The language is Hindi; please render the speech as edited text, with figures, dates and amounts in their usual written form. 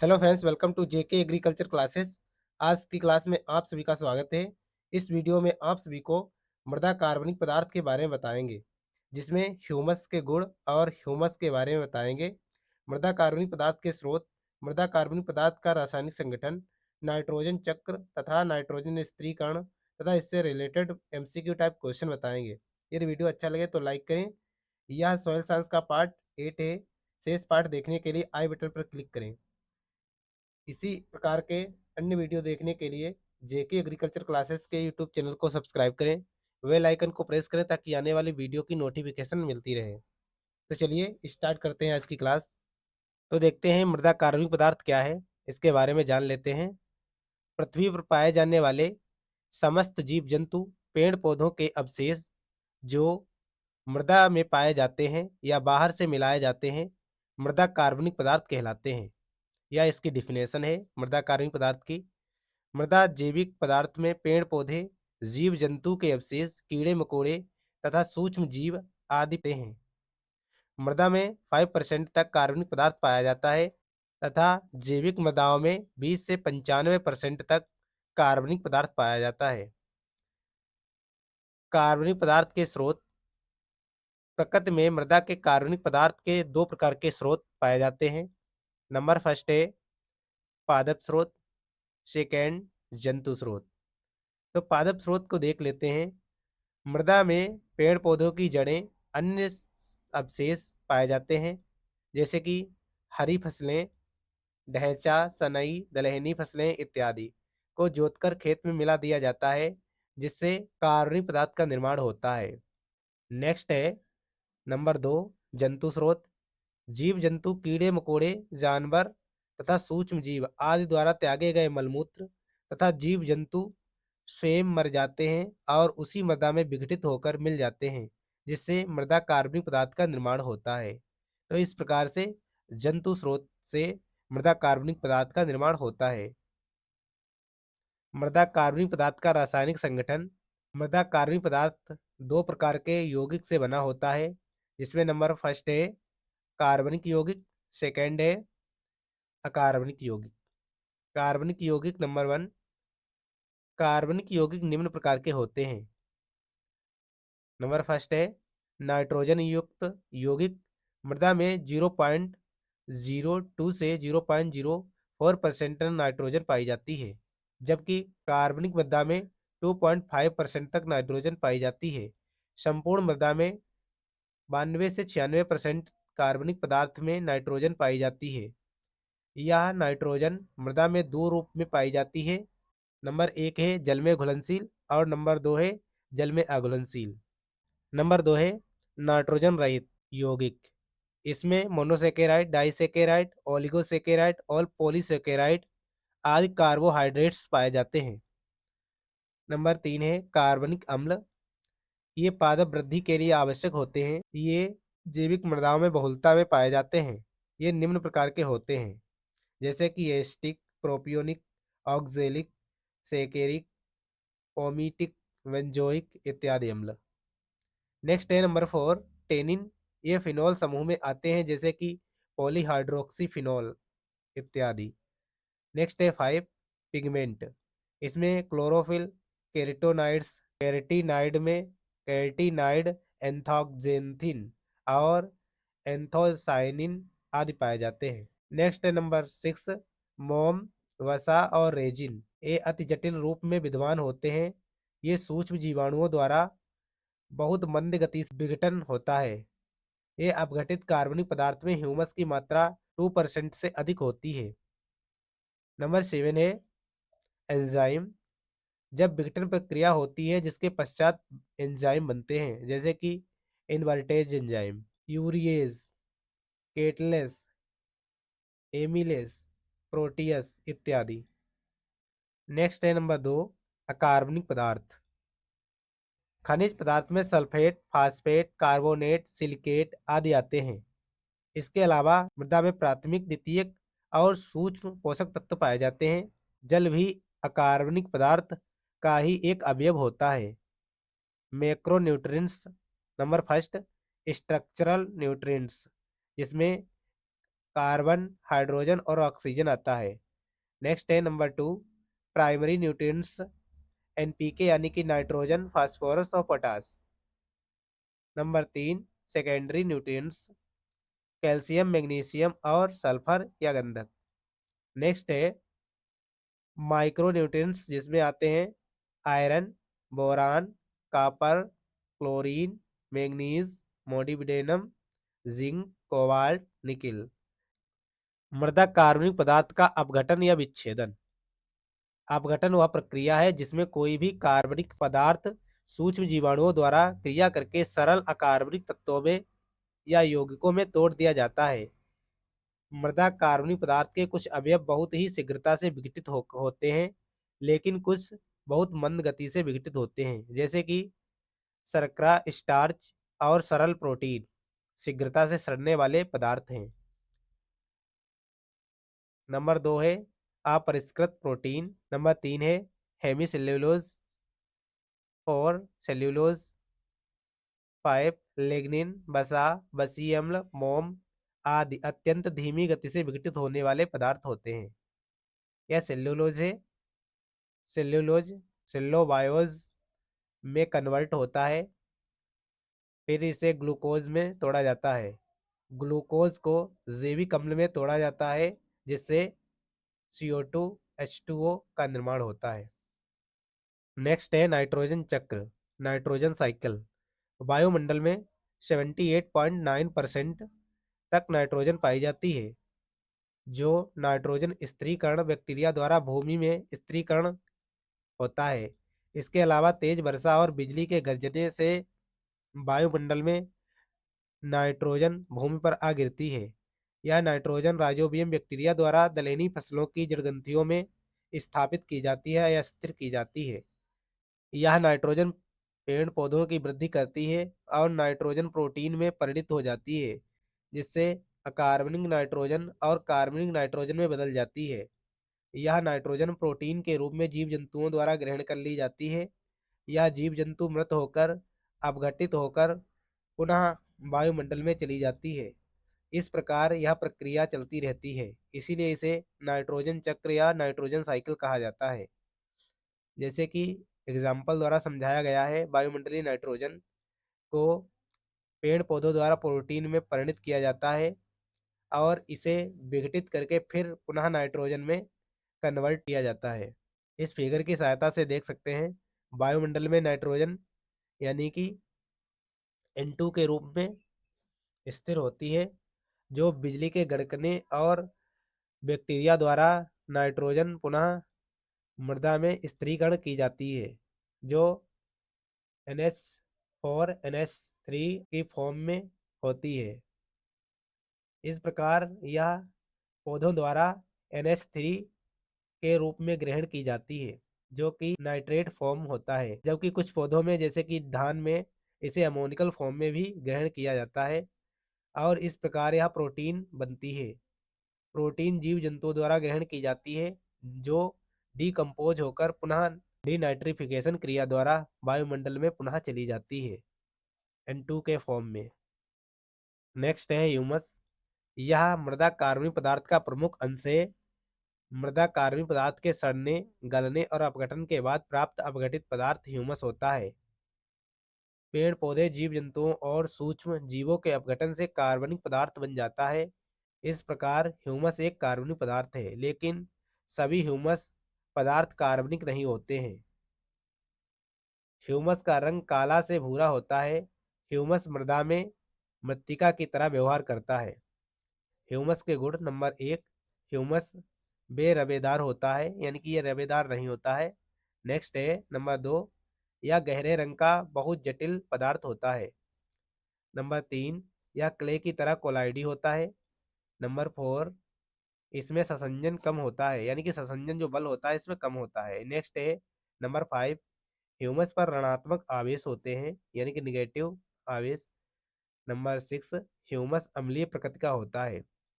Hello friends, welcome to JK agriculture classes. आज की क्लास में आप सभी का स्वागत है। इस वीडियो में आप सभी को मृदा कार्बनिक पदार्थ के बारे में बताएंगे, जिसमें ह्यूमस के गुण और ह्यूमस के बारे में बताएंगे। मृदा कार्बनिक पदार्थ के स्रोत, मृदा कार्बनिक पदार्थ का रासायनिक संगठन, नाइट्रोजन चक्र तथा नाइट्रोजन स्थिरीकरण तथा इससे रिलेटेड एमसीक्यू टाइप क्वेश्चन बताएंगे। यदि वीडियो अच्छा लगे तो लाइक करें। यह सॉइल साइंस का पार्ट 8 है। शेष पार्ट देखने के लिए आई बटन पर क्लिक करें। इसी प्रकार के अन्य वीडियो देखने के लिए जेके एग्रीकल्चर क्लासेस के यूट्यूब चैनल को सब्सक्राइब करें, बेल आइकन को प्रेस करें ताकि आने वाली वीडियो की नोटिफिकेशन मिलती रहे। तो चलिए स्टार्ट करते हैं आज की क्लास। तो देखते हैं मृदा कार्बनिक पदार्थ क्या है, इसके बारे में जान लेते हैं। पृथ्वी पर पाए जाने वाले समस्त जीव जंतु, पेड़ पौधों के अवशेष जो मृदा में पाए जाते हैं या बाहर से मिलाए जाते हैं, मृदा कार्बनिक पदार्थ कहलाते हैं। यह इसकी डिफिनेशन है मृदा कार्बनिक पदार्थ की। मृदा जैविक पदार्थ में पेड़ पौधे, जीव जंतु के अवशेष, कीड़े मकोड़े तथा सूक्ष्म जीव आदि होते हैं। मृदा में 5% तक कार्बनिक पदार्थ पाया जाता है तथा जैविक मृदाओं में 20 से 95% तक कार्बनिक पदार्थ पाया जाता है। कार्बनिक पदार्थ के स्रोत। प्रकृति में मृदा के कार्बनिक पदार्थ के दो प्रकार के स्रोत पाए जाते हैं। नंबर फर्स्ट है पादप स्रोत, सेकेंड जंतु स्रोत। तो पादप स्रोत को देख लेते हैं। मृदा में पेड़ पौधों की जड़ें, अन्य अवशेष पाए जाते हैं, जैसे कि हरी फसलें, ढैंचा, सनई, दलहनी फसलें इत्यादि को जोतकर खेत में मिला दिया जाता है, जिससे कार्बनिक पदार्थ का निर्माण होता है। नेक्स्ट है नंबर 2 जंतु स्रोत। जीव जंतु, कीड़े मकोड़े, जानवर तथा सूक्ष्म जीव आदि द्वारा त्यागे गए मलमूत्र तथा जीव जंतु स्वयं मर जाते हैं और उसी मृदा में विघटित होकर मिल जाते हैं, जिससे मृदा कार्बनिक पदार्थ का निर्माण होता है। तो इस प्रकार से जंतु स्रोत से मृदा कार्बनिक पदार्थ का निर्माण होता है। मृदा कार्बनिक पदार्थ का रासायनिक संगठन। मृदा कार्बनिक पदार्थ दो प्रकार के यौगिक से बना होता है, जिसमें नंबर फर्स्ट है कार्बनिक यौगिक, सेकेंड है अकार्बनिक यौगिक। कार्बनिक यौगिक नंबर 1। कार्बनिक यौगिक निम्न प्रकार के होते हैं। नंबर फर्स्ट है नाइट्रोजन युक्त यौगिक। मृदा में 0.02 से 0.04% नाइट्रोजन पाई जाती है, जबकि कार्बनिक मृदा में 2.5% तक नाइट्रोजन पाई जाती है। संपूर्ण मृदा में 92 से 96% कार्बनिक पदार्थ में नाइट्रोजन पाई जाती है। यह नाइट्रोजन मृदा में दो रूप में पाई जाती है। नंबर 1 है जल में घुलनशील और नंबर 2 है जल में अघुलनशील। नंबर 2 है नाइट्रोजन रहित यौगिक। इसमें मोनोसेकेराइड, डाइसेकेराइड, ओलिगोसेकेराइड और पॉलीसेकेराइड आदि कार्बोहाइड्रेट्स पाए जाते हैं। नंबर 3 है कार्बनिक अम्ल। ये पादप वृद्धि के लिए आवश्यक होते हैं। ये जैविक मृदाओं में बहुलता में पाए जाते हैं। ये निम्न प्रकार के होते हैं, जैसे कि एस्टिक, प्रोपियोनिक, ऑक्जेलिक, सेकेरिक, ओमीटिक, वेंजोइक इत्यादि अम्ल। नेक्स्ट है नंबर 4 टेनिन। ये फिनॉल समूह में आते हैं, जैसे कि पॉलीहाइड्रोक्सी फिनॉल इत्यादि। नेक्स्ट है 5 पिगमेंट। इसमें क्लोरोफिल, केराटिनॉइड्स, केरेटिनाइड में केरेटिनाइड, एंथोक्जेंथिन और एंथोसाइनिन आदि पाए जाते हैं। नेक्स्ट है नंबर 6 मोम, वसा और रेजिन। ये अति जटिल रूप में विद्यमान होते हैं। ये सूक्ष्म जीवाणुओं द्वारा बहुत मंद गति से विघटन होता है। ये अपघटित कार्बनिक पदार्थ में ह्यूमस की मात्रा 2% से अधिक होती है। नंबर 7 है एंजाइम। जब विघटन प्रक्रिया होती है जिसके पश्चात एंजाइम बनते हैं, जैसे कि invertase enzyme, urease, catalase, amylase, protease इत्यादि। नेक्स्ट है नंबर 2 अकार्बनिक पदार्थ। खनिज पदार्थ में सल्फेट, फास्फेट, कार्बोनेट, सिलिकेट आदि आते हैं। इसके अलावा मृदा में प्राथमिक, द्वितीयक और सूक्ष्म पोषक तत्व पाए जाते हैं। जल भी अकार्बनिक पदार्थ का ही एक अवयव होता है। Macronutrients. Number first structural nutrients, जिसमें कार्बन, हाइड्रोजन और ऑक्सीजन आता है। नेक्स्ट है नंबर 2 प्राइमरी न्यूट्रिएंट्स एनपीके यानी कि नाइट्रोजन, फास्फोरस और potash. Number 3 secondary nutrients calcium, magnesium और सल्फर या गंधक। नेक्स्ट है माइक्रो न्यूट्रिएंट्स जिसमें आते हैं iron, boron, copper, chlorine, manganese, molybdenum, zinc, cobalt, nickel. मृदा कार्बनिक पदार्थ का अपघटन या विच्छेदन। अपघटन वह प्रक्रिया है जिसमें कोई भी कार्बनिक पदार्थ सूक्ष्म जीवाणुओं द्वारा क्रिया करके सरल अकार्बनिक तत्वों में या यौगिकों में तोड़ दिया जाता है। मृदा कार्बनिक पदार्थ के कुछ अवयव बहुत ही शीघ्रता से विघटित होते हैं, लेकिन कुछ बहुत मंद गति से विघटित होते हैं, जैसे कि शर्करा, स्टार्च और सरल प्रोटीन शीघ्रता से सड़ने वाले पदार्थ हैं। नंबर 2 है अपरिष्कृत प्रोटीन। नंबर 3 है हेमी सेल्यूलोज और सेल्यूलोज, 5 लिग्निन, वसा, वसीय अम्ल, मोम आदि अत्यंत धीमी गति से विघटित होने वाले पदार्थ होते हैं। यह सेल्यूलोज है। सेल्यूलोज सेल्लोबायोज में कन्वर्ट होता है, फिर इसे ग्लूकोज में तोड़ा जाता है। ग्लूकोज को जैविक अम्ल में तोड़ा जाता है, जिससे CO2 H2O का निर्माण होता है। नेक्स्ट है नाइट्रोजन चक्र, नाइट्रोजन साइकिल। वायुमंडल में 78.9% तक नाइट्रोजन पाई जाती है, जो नाइट्रोजन स्थिरीकरण बैक्टीरिया द्वारा भूमि में स्थिरीकरण होता है। इसके अलावा तेज वर्षा और बिजली के गरजने से वायुमंडल में नाइट्रोजन भूमि पर आ गिरती है। यह नाइट्रोजन राइजोबियम बैक्टीरिया द्वारा दलहनी फसलों की जड़ग्रंथियों में स्थापित की जाती है या स्थिर की जाती है। यह नाइट्रोजन पेड़ पौधों की वृद्धि करती है और नाइट्रोजन प्रोटीन में परिणत हो जाती है, जिससे अकार्बनिक नाइट्रोजन और कार्बनिक नाइट्रोजन में बदल जाती है। यह नाइट्रोजन प्रोटीन के रूप में जीव जंतुओं द्वारा ग्रहण कर ली जाती है। यह जीव जंतु मृत होकर अपघटित होकर पुनः वायुमंडल में चली जाती है। इस प्रकार यह प्रक्रिया चलती रहती है, इसीलिए इसे नाइट्रोजन चक्र या नाइट्रोजन साइकिल कहा जाता है। जैसे कि एग्जाम्पल द्वारा समझाया गया है, वायुमंडलीय नाइट्रोजन को पेड़ पौधों द्वारा प्रोटीन में परिणत किया जाता है और इसे विघटित करके फिर पुनः नाइट्रोजन में कन्वर्ट किया जाता है। इस फिगर की सहायता से देख सकते हैं वायुमंडल में नाइट्रोजन यानी कि N2 के रूप में स्थिर होती है, जो बिजली के गड़कने और बैक्टीरिया द्वारा नाइट्रोजन पुनः मृदा में स्थिरीकरण की जाती है, जो NH4NH3 की फॉर्म में होती है। इस प्रकार यह पौधों द्वारा NH3 के रूप में ग्रहण की जाती है, जो कि नाइट्रेट फॉर्म होता है, जबकि कुछ पौधों में जैसे कि धान में इसे अमोनिकल फॉर्म में भी ग्रहण किया जाता है और इस प्रकार यह प्रोटीन बनती है। प्रोटीन जीव जंतुओं द्वारा ग्रहण की जाती है, जो डीकम्पोज होकर पुनः डीनाइट्रिफिकेशन क्रिया द्वारा वायुमंडल में पुनः चली जाती है N2 के फॉर्म में। नेक्स्ट है ह्यूमस। यह मृदा कार्बनिक पदार्थ का प्रमुख अंश है। मृदा कार्बनिक पदार्थ के सड़ने, गलने और अपघटन के बाद प्राप्त अपघटित पदार्थ ह्यूमस होता है। पेड़ पौधे, जीव जंतुओं और सूक्ष्म जीवों के अपघटन से कार्बनिक पदार्थ बन जाता है। इस प्रकार ह्यूमस एक कार्बनिक पदार्थ है, लेकिन सभी ह्यूमस पदार्थ कार्बनिक नहीं होते हैं। ह्यूमस का रंग काला से भूरा होता है। ह्यूमस मृदा में मृत्तिका की तरह व्यवहार करता है। ह्यूमस के गुण नंबर 1 ह्यूमस बेरबेदार होता है, यानी कि यह रबेदार नहीं होता है। नेक्स्ट है नंबर 2 यह गहरे रंग का बहुत जटिल पदार्थ होता है। नंबर 3 यह क्ले की तरह कोलाइडी होता है। नंबर 4 इसमें ससंजन कम होता है, यानी कि ससंजन जो बल होता है इसमें कम होता है। नेक्स्ट है नंबर 5 ह्यूमस पर ऋणात्मक आवेश होते हैं, यानी कि निगेटिव आवेश। नंबर 6 ह्यूमस अम्लीय प्रकृति का होता है।